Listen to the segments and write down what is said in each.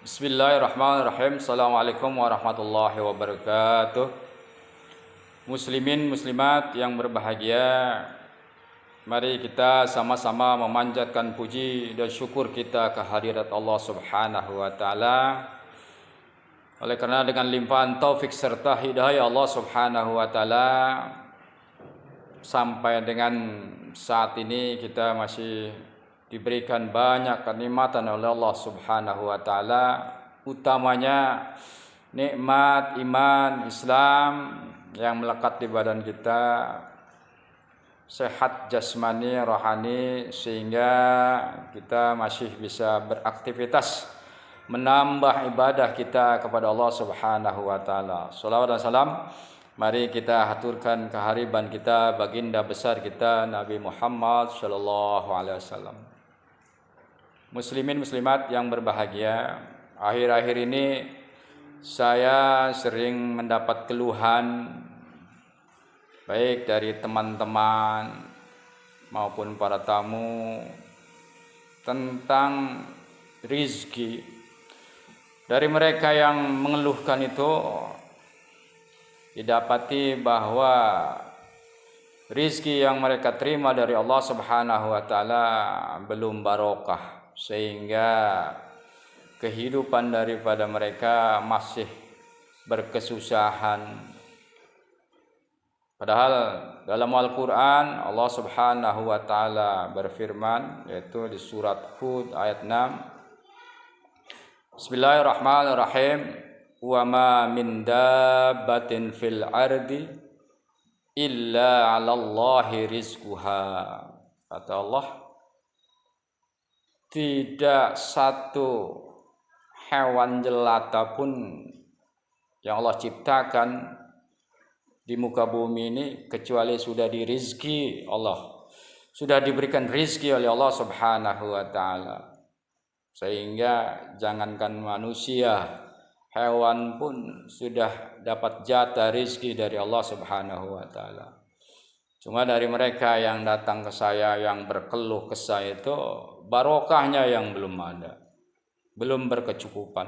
Bismillahirrahmanirrahim. Assalamualaikum warahmatullahi wabarakatuh. Muslimin muslimat yang berbahagia, mari kita sama-sama memanjatkan puji dan syukur kita kehadirat Allah Subhanahu wa taala. Oleh karena dengan limpahan taufik serta hidayah Allah Subhanahu wa taala, sampai dengan saat ini kita masih diberikan banyak kenikmatan oleh Allah Subhanahu wa taala, utamanya nikmat iman Islam yang melekat di badan kita, sehat jasmani rohani, sehingga kita masih bisa beraktivitas menambah ibadah kita kepada Allah Subhanahu wa taala. Shalawat dan salam mari kita haturkan kehariban kita baginda besar kita Nabi Muhammad sallallahu alaihi wasallam. Muslimin muslimat yang berbahagia, akhir-akhir ini saya sering mendapat keluhan baik dari teman-teman maupun para tamu tentang rizki. Dari mereka yang mengeluhkan itu didapati bahwa rizki yang mereka terima dari Allah Subhanahu wa taala belum barokah, sehingga kehidupan daripada mereka masih berkesusahan. Padahal dalam Al-Quran Allah Subhanahu wa taala berfirman, yaitu di surat Hud ayat 6, Bismillahirrahmanirrahim, wa ma min dabbatin fil ardi illa 'alallahi rizquha. Kata Allah, tidak satu hewan jelata pun yang Allah ciptakan di muka bumi ini kecuali sudah dirizki Allah, sudah diberikan rizki oleh Allah Subhanahu wa taala. Sehingga jangankan manusia, hewan pun sudah dapat jatah rizki dari Allah Subhanahu wa taala. Cuma dari mereka yang datang ke saya yang berkeluh kesah itu barokahnya yang belum ada, belum berkecukupan.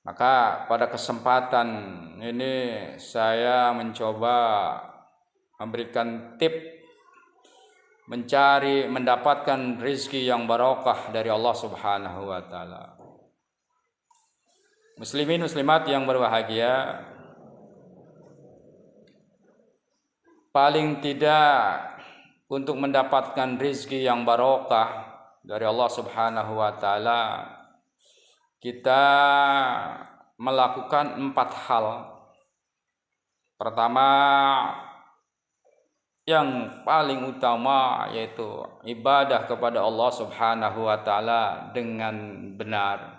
Maka pada kesempatan ini saya mencoba memberikan tip mencari mendapatkan rezeki yang barokah dari Allah Subhanahu wa taala. Muslimin muslimat yang berbahagia, paling tidak untuk mendapatkan rezeki yang barokah dari Allah Subhanahu wa taala, kita melakukan 4 hal. Pertama, yang paling utama yaitu ibadah kepada Allah Subhanahu wa taala dengan benar.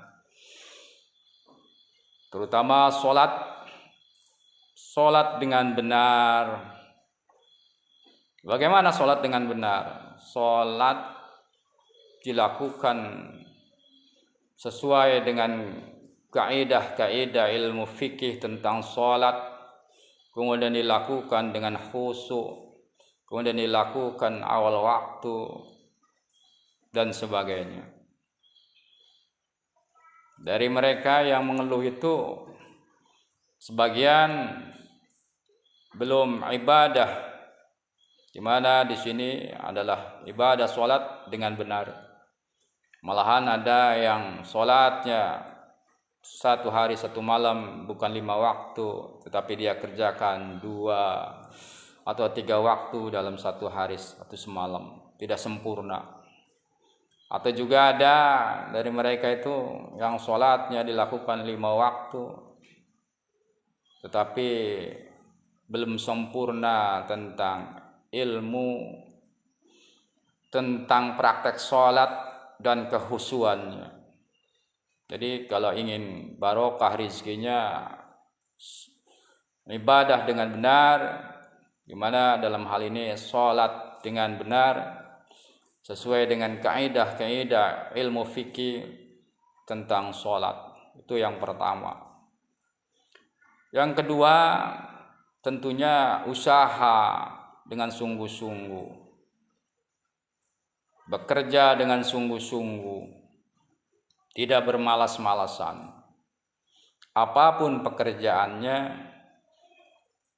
Terutama salat dengan benar. Bagaimana salat dengan benar? Salat dilakukan sesuai dengan kaidah-kaidah ilmu fikih tentang salat, kemudian dilakukan dengan khusyuk, kemudian dilakukan awal waktu dan sebagainya. Dari mereka yang mengeluh itu sebagian belum ibadah, di mana di sini adalah ibadah salat dengan benar. Malahan ada yang salatnya 1 hari 1 malam bukan 5 waktu, tetapi dia kerjakan 2 atau 3 waktu dalam 1 hari 1 semalam, tidak sempurna. Atau juga ada dari mereka itu yang salatnya dilakukan 5 waktu, tetapi belum sempurna tentang ilmu, tentang praktek salat dan kehusuannya. Jadi kalau ingin barokah rizkinya, ibadah dengan benar, di mana dalam hal ini salat dengan benar sesuai dengan kaidah-kaidah ilmu fikih tentang salat. Itu yang pertama. Yang kedua, tentunya usaha dengan sungguh-sungguh, bekerja dengan sungguh-sungguh, tidak bermalas-malasan. Apapun pekerjaannya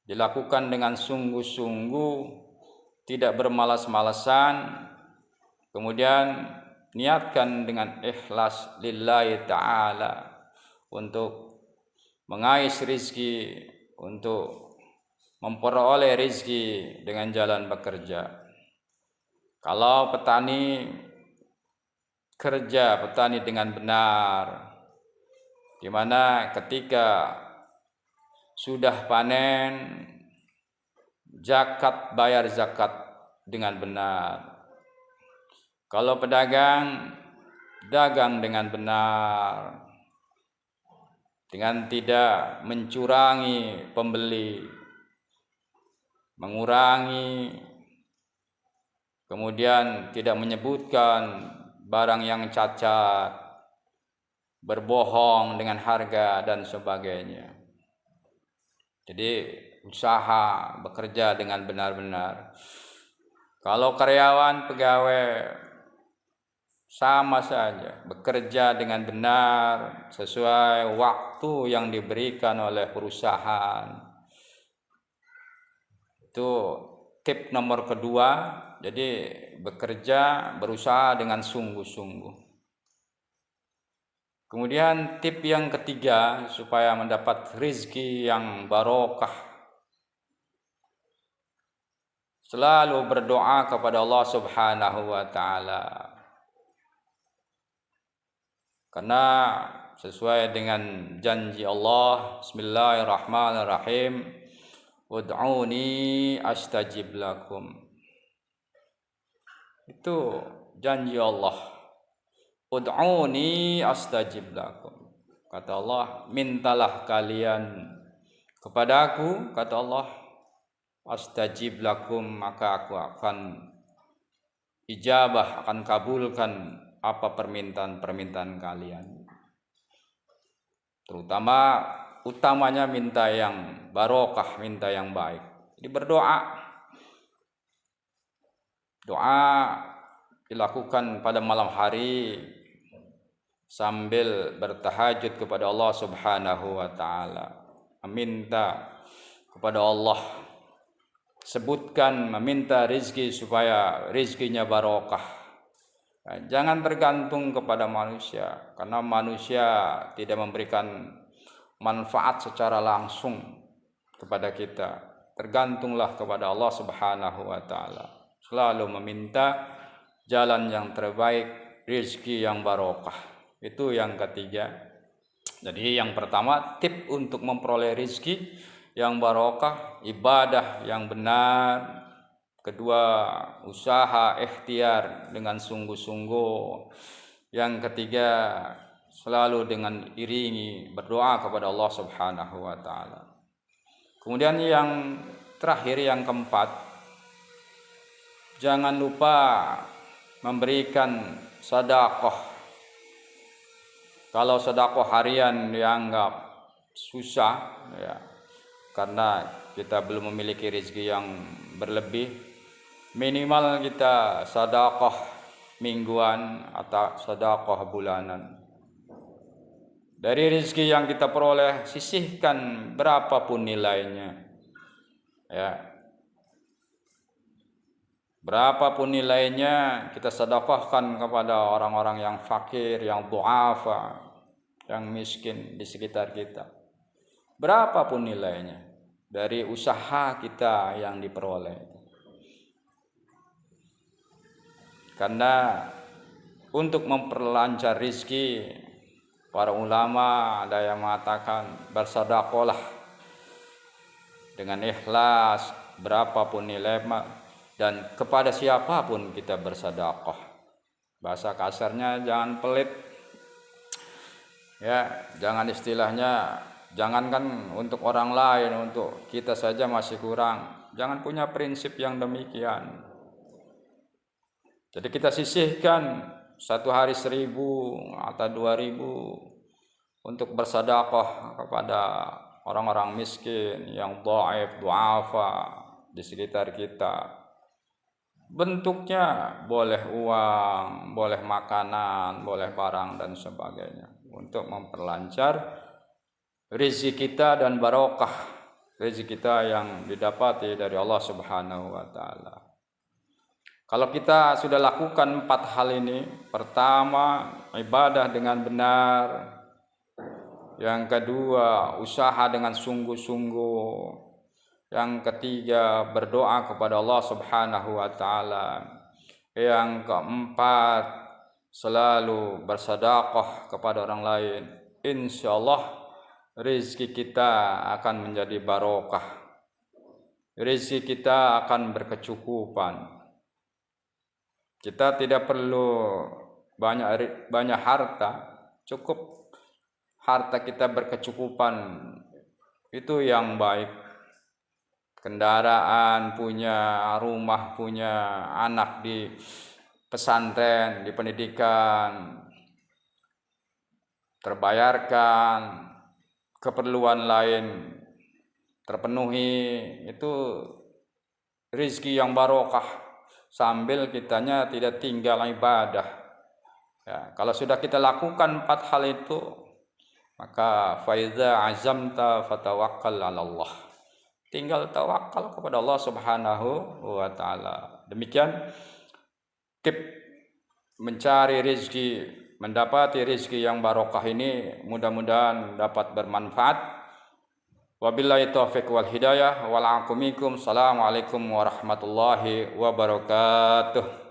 dilakukan dengan sungguh-sungguh, tidak bermalas-malasan, kemudian niatkan dengan ikhlas lillahi ta'ala untuk mengais rizki, untuk memperoleh rizki dengan jalan bekerja. Kalau petani dengan benar, di mana ketika sudah panen, bayar zakat dengan benar. Kalau pedagang, dagang dengan benar, dengan tidak mencurangi pembeli, mengurangi, kemudian tidak menyebutkan barang yang cacat, berbohong dengan harga dan sebagainya. Jadi usaha bekerja dengan benar-benar. Kalau karyawan, pegawai sama saja, bekerja dengan benar sesuai waktu yang diberikan oleh perusahaan. Itu tip nomor kedua. Jadi berusaha dengan sungguh-sungguh. Kemudian tip yang ketiga supaya mendapat rezeki yang barokah, selalu berdoa kepada Allah Subhanahu wa taala. Karena sesuai dengan janji Allah, Bismillahirrahmanirrahim, ud'uni astajib lakum. Itu janji Allah. Ud'uni astajib lakum. Kata Allah, mintalah kalian kepadaku, kata Allah, astajib lakum, maka aku akan ijabah, akan kabulkan apa permintaan-permintaan kalian. Utamanya minta yang barokah, minta yang baik. Jadi berdoa. Doa dilakukan pada malam hari sambil bertahajud kepada Allah Subhanahu wa taala, meminta kepada Allah, meminta rizki supaya rizkinya barokah. Jangan tergantung kepada manusia, karena manusia tidak memberikan manfaat secara langsung kepada kita. Tergantunglah kepada Allah Subhanahu wa taala. Selalu meminta jalan yang terbaik, rizki yang barokah. Itu yang ketiga. Jadi yang pertama, tip untuk memperoleh rizki yang barokah, ibadah yang benar. Kedua, usaha ikhtiar dengan sungguh-sungguh. Yang ketiga, selalu dengan iringi berdoa kepada Allah Subhanahu wa taala. Kemudian yang terakhir, yang keempat, jangan lupa memberikan sedekah. Kalau sedekah harian dianggap susah, ya, karena kita belum memiliki rezeki yang berlebih, minimal kita sedekah mingguan atau sedekah bulanan. Dari rezeki yang kita peroleh, sisihkan berapapun nilainya, ya, berapapun nilainya kita sedekahkan kepada orang-orang yang fakir, yang du'afa, yang miskin di sekitar kita. Berapapun nilainya dari usaha kita yang diperoleh. Karena untuk memperlancar rizki, para ulama ada yang mengatakan bersedekahlah dengan ikhlas berapapun nilai, dan kepada siapapun kita bersedekah. Bahasa kasarnya jangan pelit, ya, jangan istilahnya, jangankan untuk orang lain, untuk kita saja masih kurang. Jangan punya prinsip yang demikian. Jadi kita sisihkan satu hari 1.000 atau 2.000 untuk bersedekah kepada orang-orang miskin yang dhaif, du'afa di sekitar kita. Bentuknya boleh uang, boleh makanan, boleh barang dan sebagainya untuk memperlancar rezeki kita dan barokah rezeki kita yang didapati dari Allah Subhanahu wa taala. Kalau kita sudah lakukan 4 hal ini, pertama ibadah dengan benar, yang kedua usaha dengan sungguh-sungguh, yang ketiga berdoa kepada Allah Subhanahu wa taala, yang keempat selalu bersedekah kepada orang lain, insyaallah rezeki kita akan menjadi barokah, rezeki kita akan berkecukupan. Kita tidak perlu banyak harta, cukup harta kita berkecukupan itu yang baik. Kendaraan punya, rumah punya, anak di pesantren, di pendidikan terbayarkan, keperluan lain terpenuhi, itu rezeki yang barokah sambil kitanya tidak tinggal ibadah. Ya, kalau sudah kita lakukan 4 hal itu, maka faiza azamta fatawakkal 'ala Allah. Tinggal tawakal kepada Allah Subhanahu wa taala. Demikian tip mencari rezeki, mendapati rezeki yang barokah ini, mudah-mudahan dapat bermanfaat. Wabillahi taufiq wal hidayah wal aqum minkum. Assalamualaikum warahmatullahi wabarakatuh.